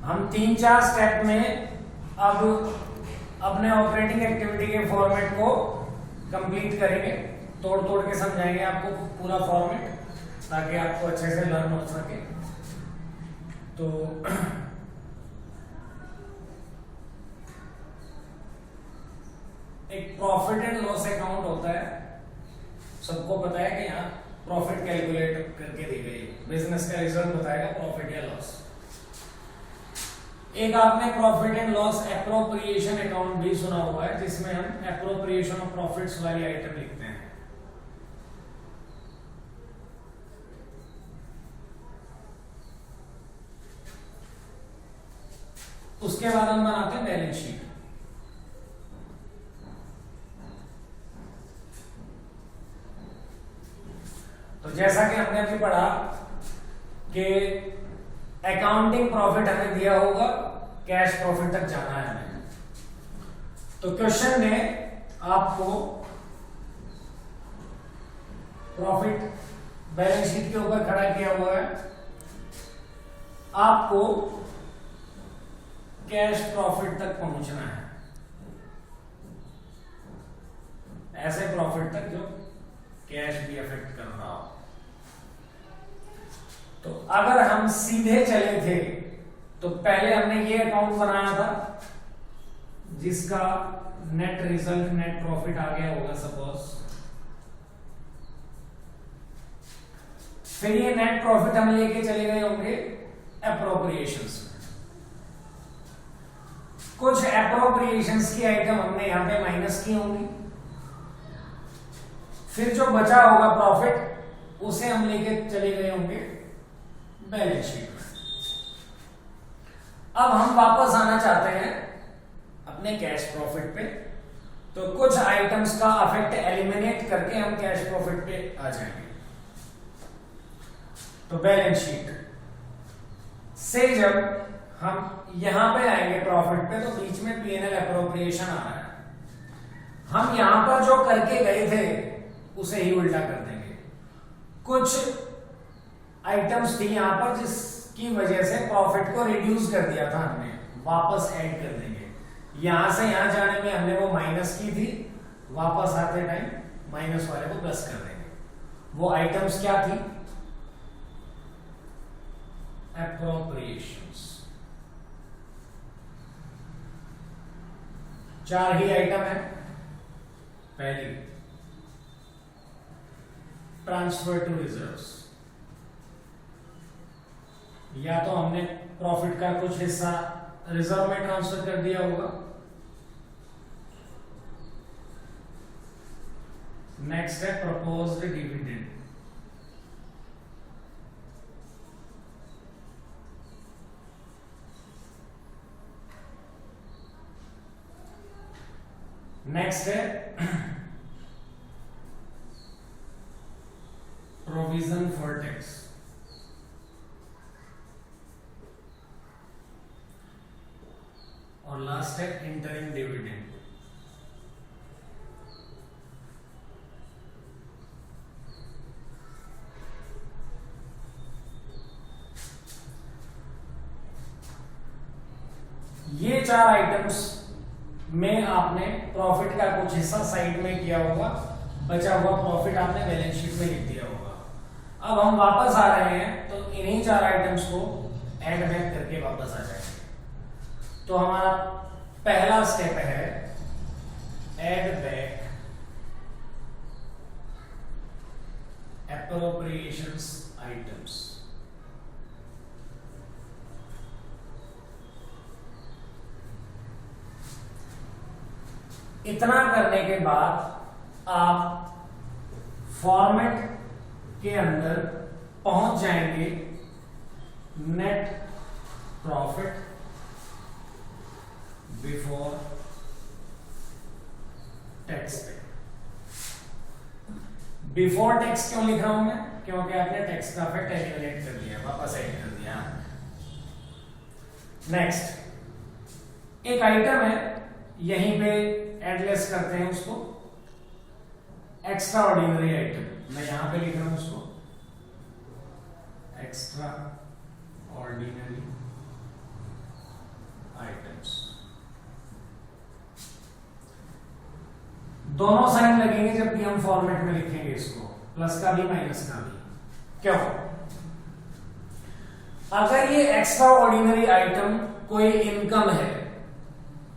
हम 3-4 स्टेप में अब अपने ऑपरेटिंग एक्टिविटी के फॉर्मेट को कंप्लीट करेंगे, तोड़ तोड़ के समझाएंगे आपको पूरा फॉर्मेट, ताकि आपको अच्छे से लर्न हो सके। तो एक प्रॉफिट एंड लॉस अकाउंट होता है, सबको पता है कि यहाँ प्रॉफिट कैलकुलेट करके दी गई, बिजनेस का रिजल्ट बताएगा प्रॉफिट या लॉस। एक आपने profit and loss appropriation account भी सुना हुआ है, जिसमें हम एप्रोप्रिएशन ऑफ प्रॉफिट्स वाली आइटम लिखते हैं। उसके बाद हम बनाते हैं बैलेंस शीट। तो जैसा कि हमने अभी पढ़ा कि अकाउंटिंग प्रॉफिट हमें दिया होगा, कैश प्रॉफिट तक जाना है हमें। तो क्वेश्चन ने आपको प्रॉफिट बैलेंस शीट के ऊपर खड़ा किया हुआ है, आपको कैश प्रॉफिट तक पहुंचना है, ऐसे प्रॉफिट तक जो कैश भी अफेक्ट कर रहा हो। तो अगर हम सीधे चले थे तो पहले हमने ये अकाउंट बनाया था जिसका नेट रिजल्ट नेट प्रॉफिट आ गया होगा सपोज। फिर ये नेट प्रॉफिट हम लेके चले गए होंगे एप्रोप्रिएशंस में। कुछ एप्रोप्रिएशंस की आइटम हमने यहां पे माइनस की होंगी, फिर जो बचा होगा प्रॉफिट उसे हम लेके चले गए होंगे बैलेंस शीट में। अब हम वापस आना चाहते हैं अपने कैश प्रॉफिट पे, तो कुछ आइटम्स का अफेक्ट एलिमिनेट करके हम कैश प्रॉफिट पे आ जाएंगे। तो बैलेंस शीट से जब हम यहां पे आएंगे प्रॉफिट पे, तो बीच में P&L एप्रोप्रिएशन आ रहा है। हम यहां पर जो करके गए थे उसे ही उल्टा कर देंगे। कुछ आइटम्स थी यहां पर जिसकी वजह से प्रॉफिट को रिड्यूस कर दिया था हमने, वापस ऐड कर देंगे। यहां से यहां जाने में हमने वो माइनस की थी, वापस आते टाइम माइनस वाले को प्लस कर देंगे। वो आइटम्स क्या थी? एप्रोप्रिएशंस। 4 ही आइटम है। पहली ट्रांसफर टू रिजर्व्स, या तो हमने प्रॉफिट का कुछ हिस्सा रिजर्व में ट्रांसफर कर दिया होगा। नेक्स्ट है प्रपोज्ड डिविडेंड। नेक्स्ट है प्रोविजन फॉर टैक्स। और लास्ट है इंटरिम डिविडेंड। ये 4 आइटम्स में आपने प्रॉफिट का कुछ हिस्सा साइड में किया होगा, बचा हुआ प्रॉफिट आपने बैलेंस शीट में लिख दिया होगा। अब हम वापस आ रहे हैं तो इन्हीं 4 आइटम्स को ऐड बैक करके वापस आ जाएंगे। तो हमारा पहला स्टेप है ऐड बैक एप्रोप्रिएशंस आइटम्स। इतना करने के बाद आप फॉर्मेट के अंदर पहुंच जाएंगे नेट प्रॉफिट बिफोर टैक्स पे। बिफोर टैक्स क्यों लिख रहा हूं मैं? क्योंकि आपने टैक्स का इफेक्ट एलिमिनेट कर दिया, वापस ऐड कर दिया। नेक्स्ट एक आइटम है, यहीं पे एडलेस करते हैं उसको, एक्स्ट्रा ऑर्डिनरी आइटम। मैं यहां पे लिख रहा हूं उसको एक्स्ट्रा ऑर्डिनरी आइटम्स। दोनों साइन लगेंगे जब भी हम फॉर्मेट में लिखेंगे इसको, प्लस का भी माइनस का भी। क्यों? अगर ये एक्स्ट्रा ऑर्डिनरी आइटम कोई इनकम है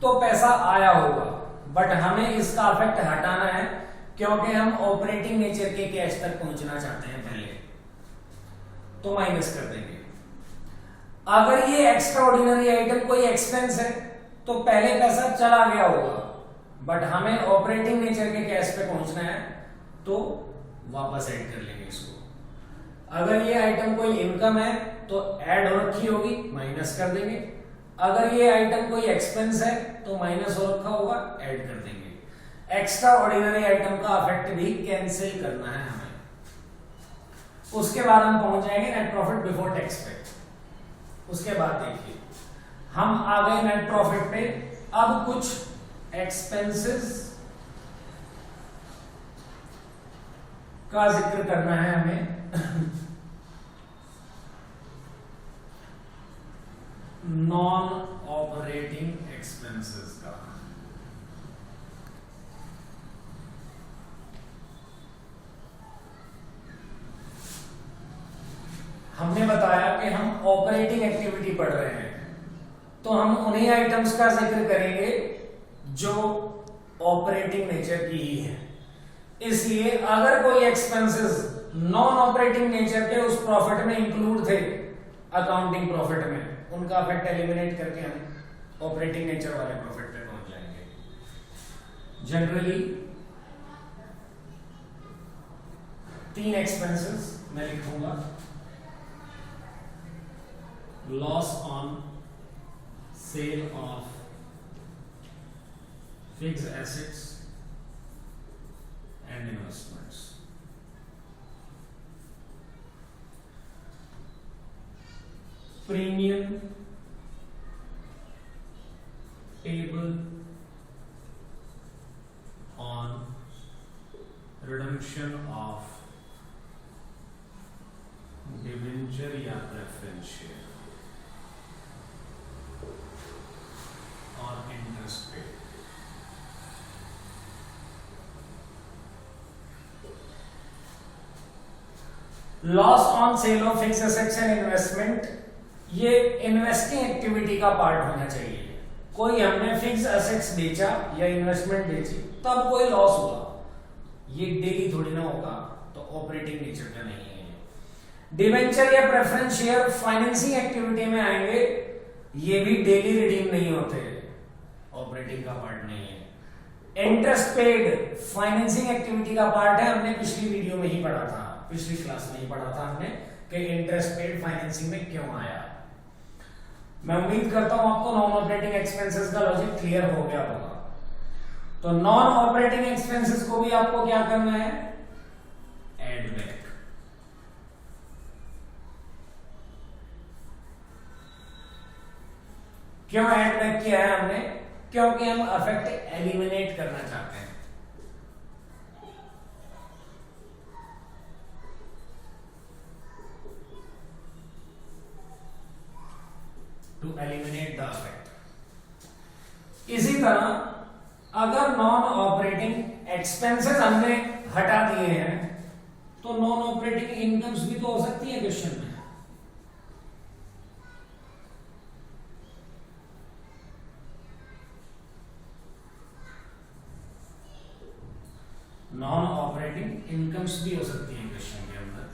तो पैसा आया होगा, बट हमें इसका इफेक्ट हटाना है क्योंकि हम ऑपरेटिंग नेचर के कैश तक पहुंचना चाहते हैं पहले, तो माइनस कर देंगे। अगर ये एक्स्ट्रा ऑर्डिनरी आइटम कोई एक्सपेंस है तो पहले पैसा चला गया होगा, बट हमें ऑपरेटिंग नेचर के कैश पे पहुंचना है तो वापस ऐड कर लेंगे इसको। अगर ये आइटम कोई इनकम है तो ऐड हो रखी होगी, माइनस कर देंगे। अगर ये आइटम कोई एक्सपेंस है तो माइनस हो रखा होगा, ऐड कर देंगे। एक्स्ट्रा ऑर्डिनरी आइटम का इफेक्ट भी कैंसिल करना है हमें। उसके बाद हम पहुंच जाएंगे नेट प्रॉफिट बिफोर टैक्स पे। उसके बाद देखिए हम आ गए नेट प्रॉफिट पे। अब कुछ एक्सपेंसेस का जिक्र करना है हमें। नॉन ऑपरेटिंग एक्सपेंसेस का। हमने बताया कि हम ऑपरेटिंग एक्टिविटी पढ़ रहे हैं तो हम उन्हीं आइटम्स का जिक्र करेंगे जो ऑपरेटिंग नेचर की ही है। इसलिए अगर कोई एक्सपेंसेस नॉन ऑपरेटिंग नेचर के उस प्रॉफिट में इंक्लूड थे अकाउंटिंग प्रॉफिट में, उनका इफेक्ट एलिमिनेट करके हम ऑपरेटिंग नेचर वाले प्रॉफिट पे पहुंच जाएंगे। जनरली 3 एक्सपेंसेस मैं लिखूंगा। Loss on sale of fixed assets and investments. Premium payable on redemption of debenture या प्रेफरेंस शेयर और interest paid. Loss on sale of fixed assets and investment, ये investing activity का part होना चाहिए। कोई हमने फिक्स्ड एसेट्स बेचा या इन्वेस्टमेंट बेची तब कोई लॉस हुआ, ये डेली थोड़ी ना होगा, तो ऑपरेटिंग नेचर का नहीं है। डिवेंचर या प्रेफरेंस शेयर फाइनेंसिंग एक्टिविटी में आएंगे, ये भी डेली रिडीम नहीं होते, ऑपरेटिंग का पार्ट नहीं है। इंटरेस्ट पेड फाइनेंसिंग एक्टिविटी का पार्ट है, हमने पिछली वीडियो में ही पढ़ा था, पिछली क्लास में ही पढ़ा था हमने कि इंटरेस्ट पेड फाइनेंसिंग में क्यों आया। मैं उम्मीद करता हूं आपको नॉन ऑपरेटिंग एक्सपेंसेस का लॉजिक क्लियर हो गया होगा। तो नॉन ऑपरेटिंग एक्सपेंसेस को भी आपको क्या करना है, ऐड बैक। क्यों ऐड बैक किया है हमने, क्योंकि हम इफेक्ट एलिमिनेट करना चाहते हैं। To eliminate the effect. इसी तरह अगर नॉन ऑपरेटिंग एक्सपेंसेस हमने हटा दिए हैं तो नॉन ऑपरेटिंग इनकम्स भी तो हो सकती है क्वेश्चन में। नॉन ऑपरेटिंग इनकम्स भी हो सकती है क्वेश्चन के अंदर।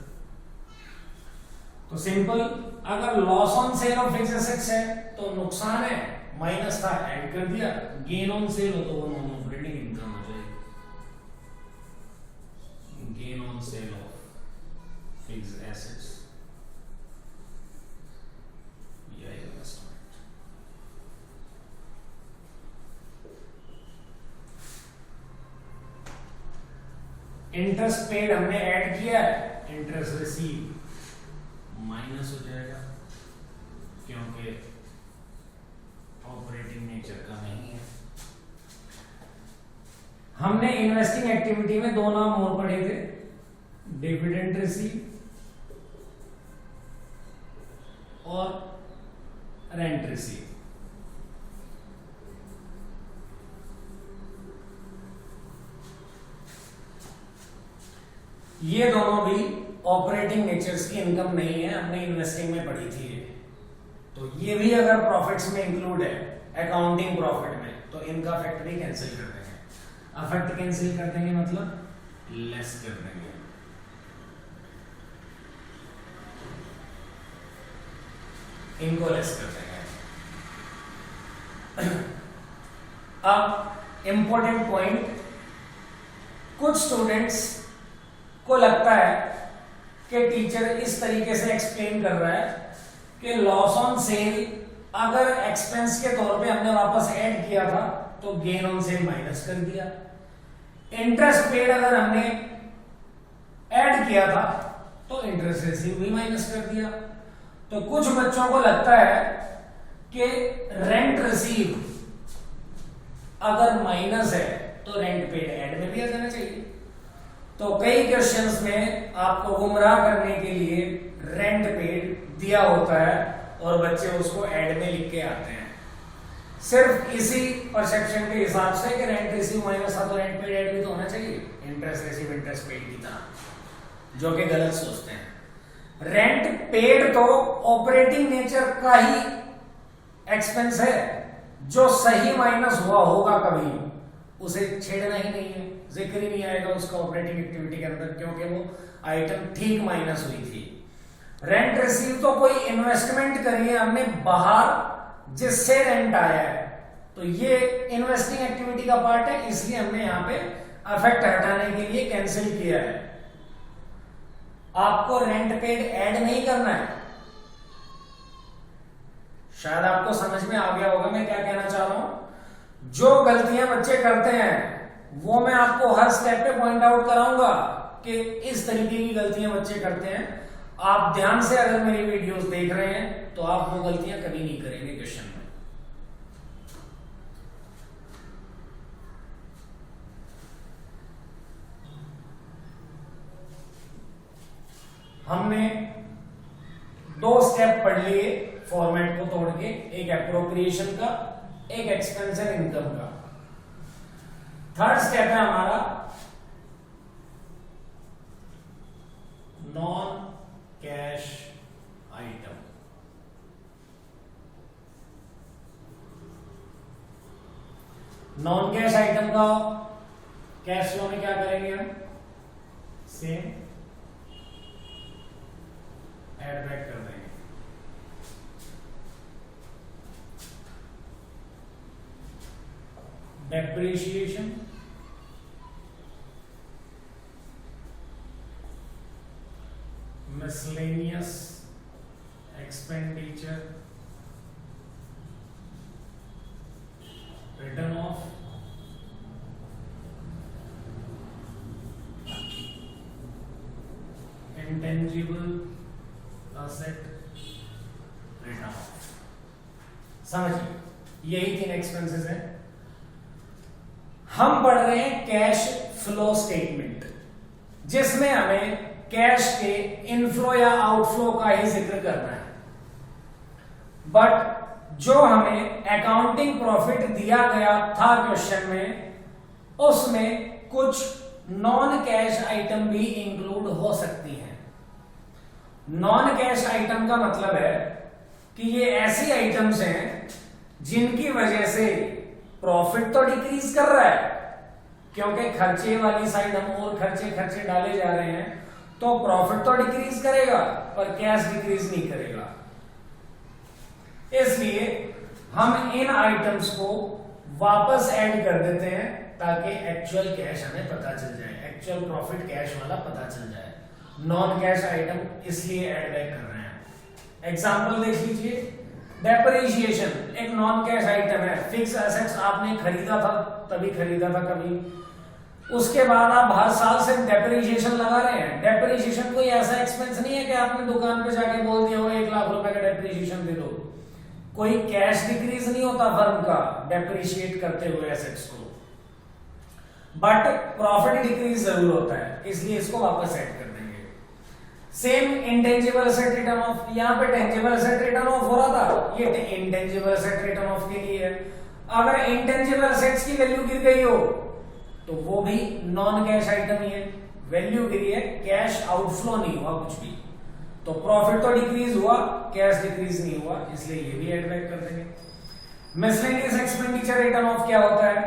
तो सिंपल, अगर loss on sale of fixed assets है तो नुकसान है, माइनस था ऐड कर दिया। गेन ऑन सेल हो तो वो नॉन ऑपरेटिंग इनकम हो जाएगी। Gain on sale of fixed assets या इन्वेस्टमेंट। इंटरेस्ट पेड हमने ऐड किया है, इंटरेस्ट रिसीव माइनस हो जाएगा क्योंकि ऑपरेटिंग नेचर का नहीं है। हमने इन्वेस्टिंग एक्टिविटी में 2 नाम और पढ़े थे, डिविडेंड रिसीव और रेंट रिसीव। ये दोनों भी ऑपरेटिंग नेचर्स की इनकम नहीं है, हमने इन्वेस्टिंग में पढ़ी थी ये। तो ये भी अगर प्रॉफिट्स में इंक्लूड है अकाउंटिंग प्रॉफिट में, तो इनका फैक्टर ही कैंसिल कर देंगे। अफेक्ट कैंसिल कर देंगे मतलब लेस कर देंगे। इनको लेस कर देंगे। अब इंपॉर्टेंट पॉइंट, कुछ स्टूडेंट्स को लगता है कि टीचर इस तरीके से एक्सप्लेन कर रहा है कि लॉस ऑन सेल अगर एक्सपेंस के तौर पे हमने वापस ऐड किया था तो गेन ऑन सेल माइनस कर दिया, इंटरेस्ट पेड अगर हमने ऐड किया था तो इंटरेस्ट रिसीव भी माइनस कर दिया। तो कुछ बच्चों को लगता है कि रेंट रिसीव अगर माइनस है तो रेंट पेड ऐड में भी आ जाना चाहिए। तो कई क्वेश्चंस में आपको गुमराह करने के लिए रेंट पेड दिया होता है और बच्चे उसको ऐड में लिख के आते हैं, सिर्फ इसी परसेप्शन के हिसाब से कि रेंट रिसीव माइनस था तो रेंट पेड ऐड भी तो होना चाहिए, इंटरेस्ट रिसीव इंटरेस्ट पेड की तरह, जो कि गलत सोचते हैं। रेंट पेड तो ऑपरेटिंग नेचर का ही एक्सपेंस है, जो सही माइनस हुआ होगा कभी उसे छेड़ना ही नहीं है, जिक्र ही नहीं आएगा उसका ऑपरेटिंग एक्टिविटी के अंदर, क्योंकि वो आइटम ठीक माइनस हुई थी। रेंट रिसीव तो कोई इन्वेस्टमेंट करी है हमने बाहर जिससे रेंट आया है, तो ये इन्वेस्टिंग एक्टिविटी का पार्ट है, इसलिए हमने यहां पे अफेक्ट हटाने के लिए कैंसिल किया है। आपको रेंट पेड ऐड नहीं करना है। शायद आपको समझ में आ गया होगा मैं क्या कहना चाह रहा हूं। जो गलतियां बच्चे करते हैं वो मैं आपको हर स्टेप पे पॉइंट आउट कराऊंगा कि इस तरीके की गलतियां बच्चे करते हैं। आप ध्यान से अगर मेरी वीडियोस देख रहे हैं तो आप वो गलतियां कभी नहीं करेंगे क्वेश्चन में। हमने दो स्टेप पढ़ लिए फॉर्मेट को तोड़ के, एक एप्रोप्रिएशन का, एक एक्सपेंस एंड इनकम का। थर्ड स्टेप है हमारा non cash item. Non cash item का कैश फ्लो में क्या करेंगे हम? सेम ऐड बैक कर देंगे। Depreciation, miscellaneous expenditure, return of, intangible asset return of. समझिए, यही तीन एक्सपेंसेस हैं। हम पढ़ रहे हैं कैश फ्लो स्टेटमेंट, जिसमें हमें कैश के इनफ्लो या आउटफ्लो का ही जिक्र करना है। बट जो हमें अकाउंटिंग प्रॉफिट दिया गया था क्वेश्चन में, उसमें कुछ नॉन कैश आइटम भी इंक्लूड हो सकती हैं। नॉन कैश आइटम का मतलब है कि ये ऐसी आइटम्स हैं जिनकी वजह से प्रॉफिट तो डिक्रीज कर रहा है, क्योंकि खर्चे वाली साइड हम और खर्चे डाले जा रहे हैं, तो प्रॉफिट तो डिक्रीज करेगा पर कैश डिक्रीज नहीं करेगा। इसलिए हम इन आइटम्स को वापस ऐड कर देते हैं ताकि एक्चुअल कैश हमें पता चल जाए, एक्चुअल प्रॉफिट कैश वाला पता चल जाए। नॉन कैश आइटम इसलिए ऐड बैक कर रहे हैं। एग्जांपल देख लीजिए, डेप्रिसिएशन एक नॉन कैश आइटम है। फिक्स एसेट्स आपने खरीदा था, तभी खरीदा था कभी, उसके बाद आप हर साल से डेप्रिसिएशन लगा रहे हैं। डेप्रिसिएशन कोई ऐसा एक्सपेंस नहीं है कि आपने दुकान पे जाके बोल दिया हो 1 लाख रुपए का डेप्रिसिएशन दे दो। कोई कैश डिक्रीज नहीं होता फर्म का डेप्रिशिएट करते हुए एसेट्स को, बट प्रॉफिट डिक्रीज जरूर होता है, इसलिए इसको वापस ऐड कर देंगे। Same intangible asset return of, यहां पे टेंजिबल एसेट रिटर्न ऑफ हो रहा था, ये इंटेंजिबल एसेट रिटर्न ऑफ के लिए है। अगर इंटेंजिबल एसेट्स की वैल्यू गिर गई हो तो वो भी नॉन कैश आइटम ही है, वैल्यू गिरी है, कैश आउटफ्लो नहीं हुआ कुछ भी। तो प्रॉफिट तो डिक्रीज हुआ, कैश डिक्रीज नहीं हुआ, इसलिए ये भी ऐड बैक कर देंगे। मिसलेनियस एक्सपेंडिचर रिटर्न ऑफ क्या होता है?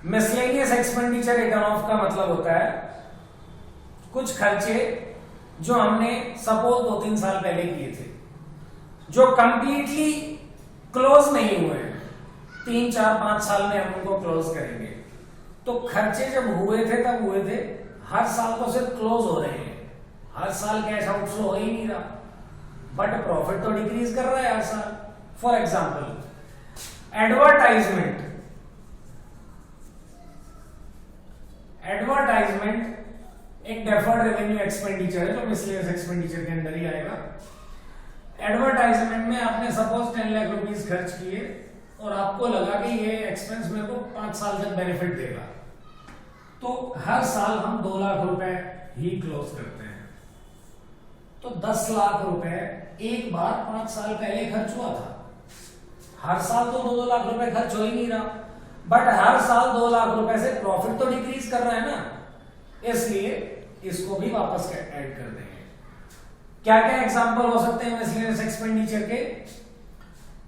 मिसलेनियस एक्सपेंडिचर रिटर्न ऑफ का मतलब होता है कुछ खर्चे जो हमने सपोज 2-3 साल पहले किए थे, जो कंप्लीटली क्लोज नहीं हुए, 3-4-5 साल में हम उनको क्लोज करेंगे। तो खर्चे जब हुए थे तब हुए थे, हर साल तो सिर्फ क्लोज हो रहे हैं, हर साल कैश आउटफ्लो हो ही नहीं रहा, बट प्रॉफिट तो डिक्रीज कर रहा है हर साल। फॉर एग्जाम्पल एडवर्टाइजमेंट एक डेफर्ड रेवेन्यू एक्सपेंडिचर है, जो मिसलेनियस एक्सपेंडिचर के अंदर ही आएगा। एडवर्टाइजमेंट में आपने सपोज 10 लाख रुपीस खर्च किए और आपको लगा कि ये एक्सपेंस मेरे को 5 साल तक बेनिफिट देगा, तो हर साल हम 2 लाख रुपए ही क्लोज करते हैं। तो 10 लाख रुपए एक बार 5 साल पहले खर्च हुआ था, हर साल तो 2 लाख रुपए खर्च हो ही नहीं रहा, बट हर साल 2 लाख रुपए से प्रॉफिट तो डिक्रीज कर रहा है ना, इसलिए इसको भी वापस ऐड कर देंगे। क्या क्या एग्जांपल हो सकते हैं मिसलेनियस एक्सपेंडिचर के?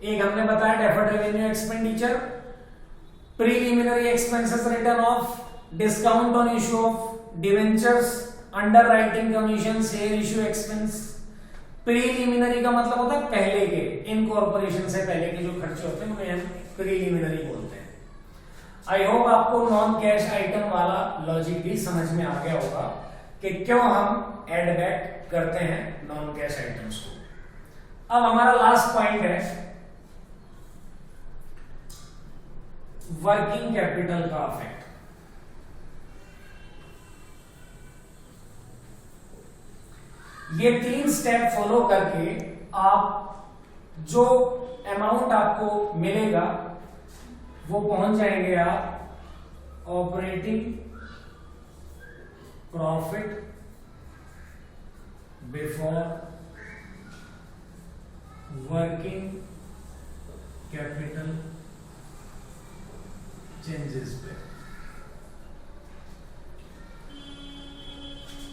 एक हमने बताया deferred revenue expenditure, preliminary expenses return of, discount on issue of debentures, underwriting commission, share issue expense. Preliminary का मतलब होता है पहले के, इनकॉर्पोरेशन से पहले के जो खर्चे होते हैं उन्हें हम प्रीलिमिनरी बोलते हैं। आई होप आपको नॉन कैश आइटम वाला लॉजिक भी समझ में आ गया होगा कि क्यों हम एड बैक करते हैं नॉन कैश आइटम्स को। अब हमारा लास्ट पॉइंट है वर्किंग कैपिटल का इफेक्ट। ये 3 स्टेप फॉलो करके आप जो अमाउंट आपको मिलेगा वो पहुंच जाएंगे आप operating profit before working capital changes पे।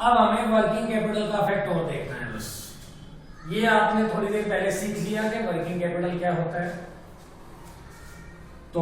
अब हमें वर्किंग कैपिटल का इफेक्ट और देखना है बस। ये आपने थोड़ी देर पहले सीख लिया कि वर्किंग कैपिटल क्या होता है। तो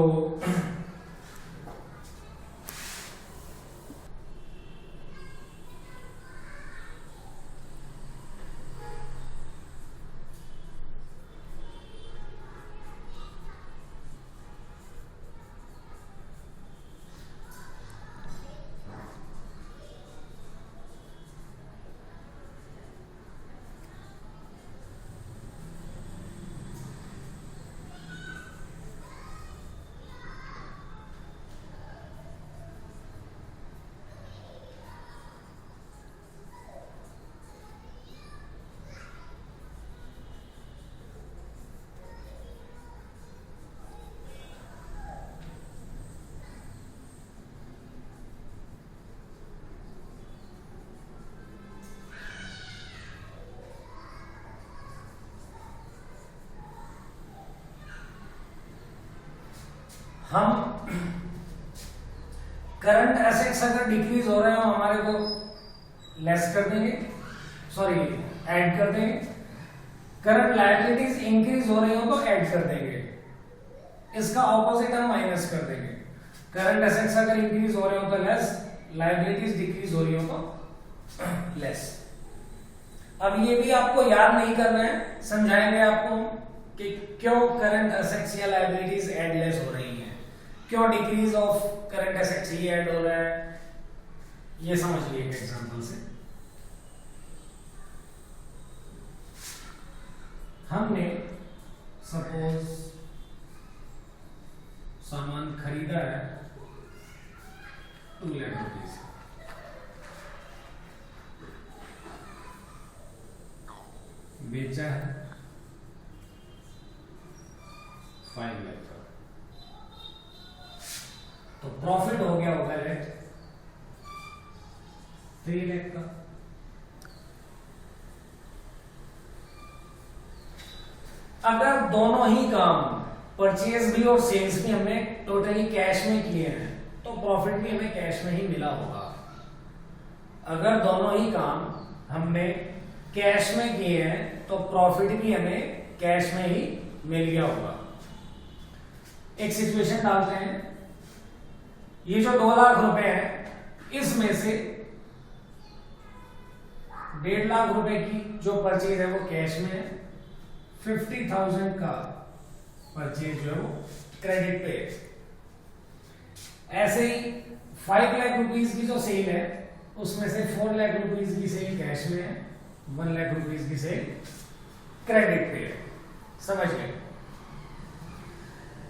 हम करंट एसेट्स अगर डिक्रीज हो रहे हो हमारे को लेस कर देंगे, सॉरी ऐड कर देंगे। करंट लायबिलिटीज इंक्रीज हो रही हो तो ऐड कर देंगे, इसका ऑपोजिट हम माइनस कर देंगे। करंट एसेट्स अगर इंक्रीज हो रहे हो तो लेस, लायबिलिटीज डिक्रीज हो रही हो तो लेस। अब ये भी आपको याद नहीं करना है, समझाएंगे आपको कि क्यों करंट एसेट्स या लायबिलिटीज ऐड लेस हो रही है, क्यों decrease of current assets he add हो रहा है, ये समझ लिए एक एग्जांपल से। हमने सपोज सामान खरीदा है 2 लाख रुपीस, बेचा है 5 लाख का, तो प्रॉफिट हो गया होगा लेट 3 लाख का। अगर दोनों ही काम परचेज भी और सेल्स भी हमने टोटली कैश में किए हैं तो प्रॉफिट भी हमें कैश में ही मिला होगा। अगर दोनों ही काम हमने कैश में किए हैं तो प्रॉफिट भी हमें कैश में ही मिल गया होगा। एक सिचुएशन डालते हैं, ये जो 2 लाख रुपए हैं इसमें से 1.5 लाख रुपए की जो परचेज है वो कैश में है, 50,000 का परचेज जो है वो क्रेडिट पे है। ऐसे ही 5 लाख रुपीज की जो सेल है उसमें से 4 लाख रुपीज की सेल कैश में है, 1 लाख रुपीज की सेल क्रेडिट पे है। समझ गए?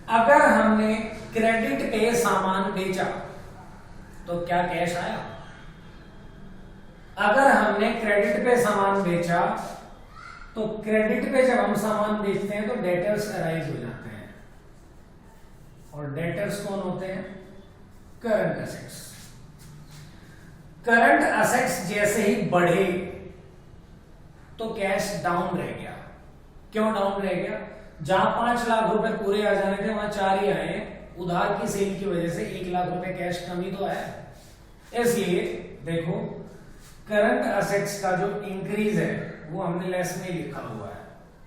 अगर हमने क्रेडिट पे सामान बेचा तो क्या कैश आया? अगर हमने क्रेडिट पे सामान बेचा तो क्रेडिट पे जब हम सामान बेचते हैं तो डेटर्स अराइज हो जाते हैं, और डेटर्स कौन होते हैं? Current assets. करंट असेट्स जैसे ही बढ़े तो कैश डाउन रह गया। क्यों डाउन रह गया? जहां 5 लाख रुपए पूरे आ जाने थे वहां 4 ही आए, उधार की सेल की वजह से 1 लाख रुपए कैश कमी तो आया। इसलिए देखो करंट असेट्स का जो इंक्रीज है वो हमने लेस में लिखा हुआ है,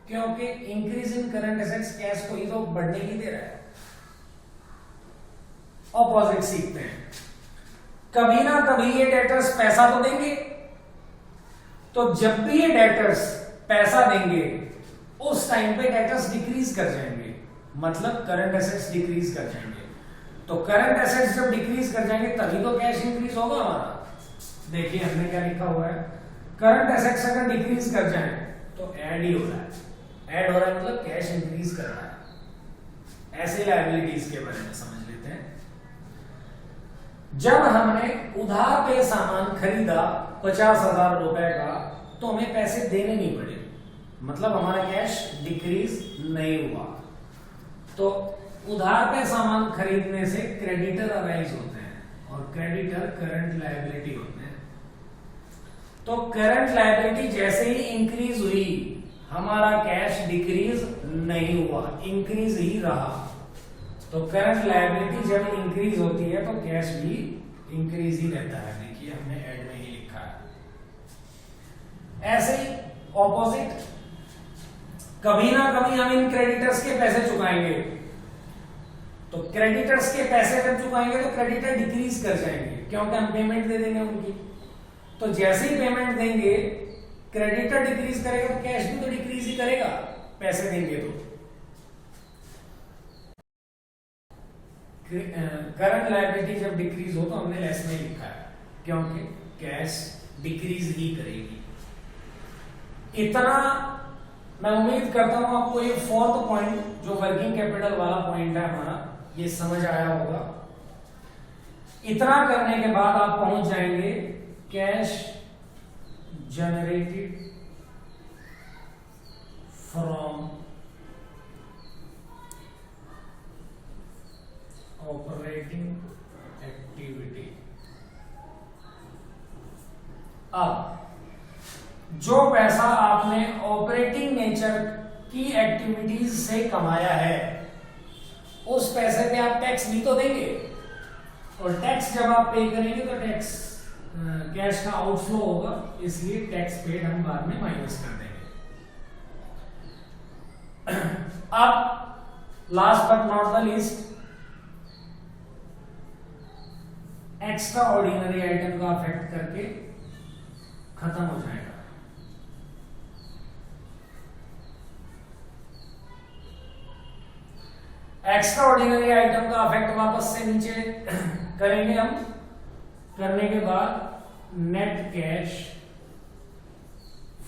क्योंकि increase in current assets cash को ही तो बढ़ने ही दे रहा है। ऑपोजिट सीखते हैं, कभी ना कभी ये डेटर्स पैसा तो देंगे, तो जब भी ये डेटर्स पैसा देंगे उस टाइम पे डेटर्स डिक्रीज कर जाएंगे, मतलब करंट एसेट्स डिक्रीज कर जाएंगे। तो करंट एसेट्स जब डिक्रीज कर जाएंगे तभी तो कैश इंक्रीज होगा हमारा। देखिए हमने क्या लिखा हुआ है, करंट एसेट्स अगर डिक्रीज कर जाए तो ऐड ही हो रहा है। ऐड हो रहा है मतलब कैश इंक्रीज कर रहा है। ऐसे लायबिलिटीज के बारे में समझ लेते हैं। जब हमने उधार पे सामान खरीदा 50,000 रुपए का तो हमें पैसे देने नहीं पड़े, मतलब हमारा कैश डिक्रीज नहीं हुआ। तो उधार पे सामान खरीदने से क्रेडिटर अराइज होते हैं और क्रेडिटर करंट लायबिलिटी होते हैं। तो करंट लायबिलिटी जैसे ही इंक्रीज हुई हमारा कैश डिक्रीज नहीं हुआ, इंक्रीज ही रहा। तो करंट लायबिलिटी जब इंक्रीज होती है तो कैश भी इंक्रीज ही रहता है। देखिए हमने ऐड में ही लिखा है। ऐसे ही ऑपोजिट, कभी ना कभी हम इन क्रेडिटर्स के पैसे चुकाएंगे, तो क्रेडिटर्स के पैसे जब चुकाएंगे तो क्रेडिटर डिक्रीज कर जाएंगे, क्योंकि हम पेमेंट दे देंगे उनकी। तो जैसे ही पेमेंट देंगे क्रेडिटर डिक्रीज करेगा तो कैश भी तो डिक्रीज ही करेगा, पैसे देंगे तो। करंट लायबिलिटी जब डिक्रीज हो तो हमने लेस में लिखा है, क्योंकि कैश डिक्रीज ही करेगी। इतना मैं उम्मीद करता हूं आपको ये 4th पॉइंट जो वर्किंग कैपिटल वाला पॉइंट है हमारा, ये समझ आया होगा। इतना करने के बाद आप पहुंच जाएंगे cash generated from operating activity. अब जो पैसा आपने ऑपरेटिंग नेचर की एक्टिविटीज से कमाया है उस पैसे पे आप टैक्स भी तो देंगे, और टैक्स जब आप पे करेंगे तो टैक्स कैश का आउटफ्लो होगा, इसलिए टैक्स पेड हम बाद में माइनस कर देंगे। अब last but not the least, extra ordinary item का अफेक्ट करके खत्म हो जाएगा। एक्स्ट्रा ऑर्डिनरी आइटम का अफेक्ट वापस से नीचे करेंगे हम। करने के बाद नेट कैश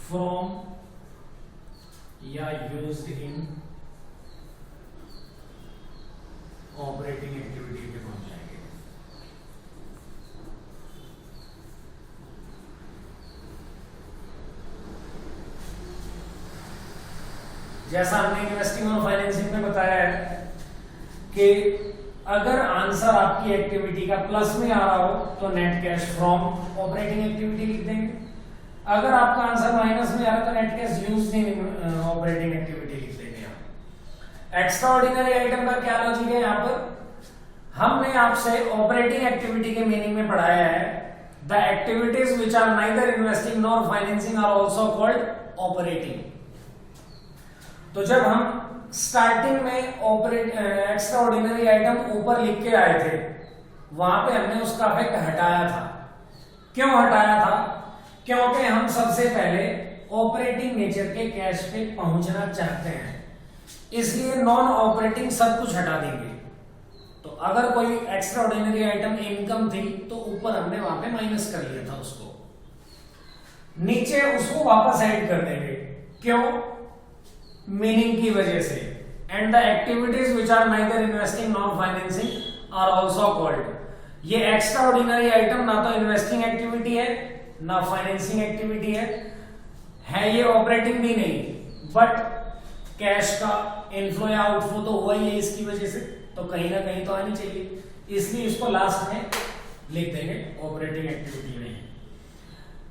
फ्रॉम या यूज्ड इन ऑपरेटिंग एक्टिविटी पे पहुंच जाएंगे। जैसा हमने इन्वेस्टिंग और फाइनेंसिंग में बताया है कि अगर आंसर आपकी एक्टिविटी का प्लस में आ रहा हो तो net cash from operating activity लिख देंगे, अगर आपका आंसर माइनस में आ रहा है तो net cash used in operating activity लिख देंगे आप। एक्स्ट्रा ऑर्डिनरी आइटम का क्या लॉजिक है? यहां पर हमने आपसे ऑपरेटिंग एक्टिविटी के मीनिंग में पढ़ाया है the activities which are neither investing nor financing are also called operating. तो जब हम स्टार्टिंग में एक्स्ट्रा ऑर्डिनरी आइटम ऊपर लिख के आए थे, वहां पे हमने उसका इफेक्ट हटाया था। क्यों हटाया था? क्योंकि हम सबसे पहले ऑपरेटिंग नेचर के कैश पे पहुंचना चाहते हैं, इसलिए नॉन ऑपरेटिंग सब कुछ हटा देंगे। तो अगर कोई एक्स्ट्रा ऑर्डिनरी आइटम इनकम थी तो ऊपर हमने वहां पे माइनस कर लिया था उसको, नीचे उसको वापस ऐड कर देंगे। क्यों? मीनिंग की वजह से। And the activities which are neither investing nor financing are also called. ये एक्स्ट्रा ऑर्डिनरी आइटम ना तो इन्वेस्टिंग एक्टिविटी है ना फाइनेंसिंग एक्टिविटी है ये ऑपरेटिंग भी नहीं, बट कैश का इनफ्लो या आउटफ्लो तो हुआ ही है इसकी वजह से, तो कहीं ना कहीं तो आनी चाहिए, इसलिए इसको लास्ट में लिख देंगे ऑपरेटिंग एक्टिविटी में।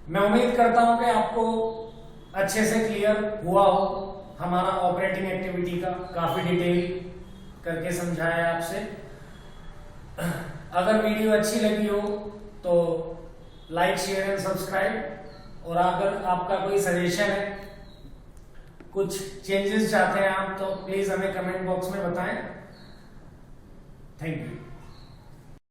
मैं उम्मीद करता हूं कि आपको अच्छे से क्लियर हुआ हो हमारा ऑपरेटिंग एक्टिविटी का, काफी डिटेल करके समझाया आपसे। अगर वीडियो अच्छी लगी हो तो लाइक शेयर एंड सब्सक्राइब, और अगर आपका कोई सजेशन है, कुछ चेंजेस चाहते हैं आप, तो प्लीज हमें कमेंट बॉक्स में बताएं। Thank you.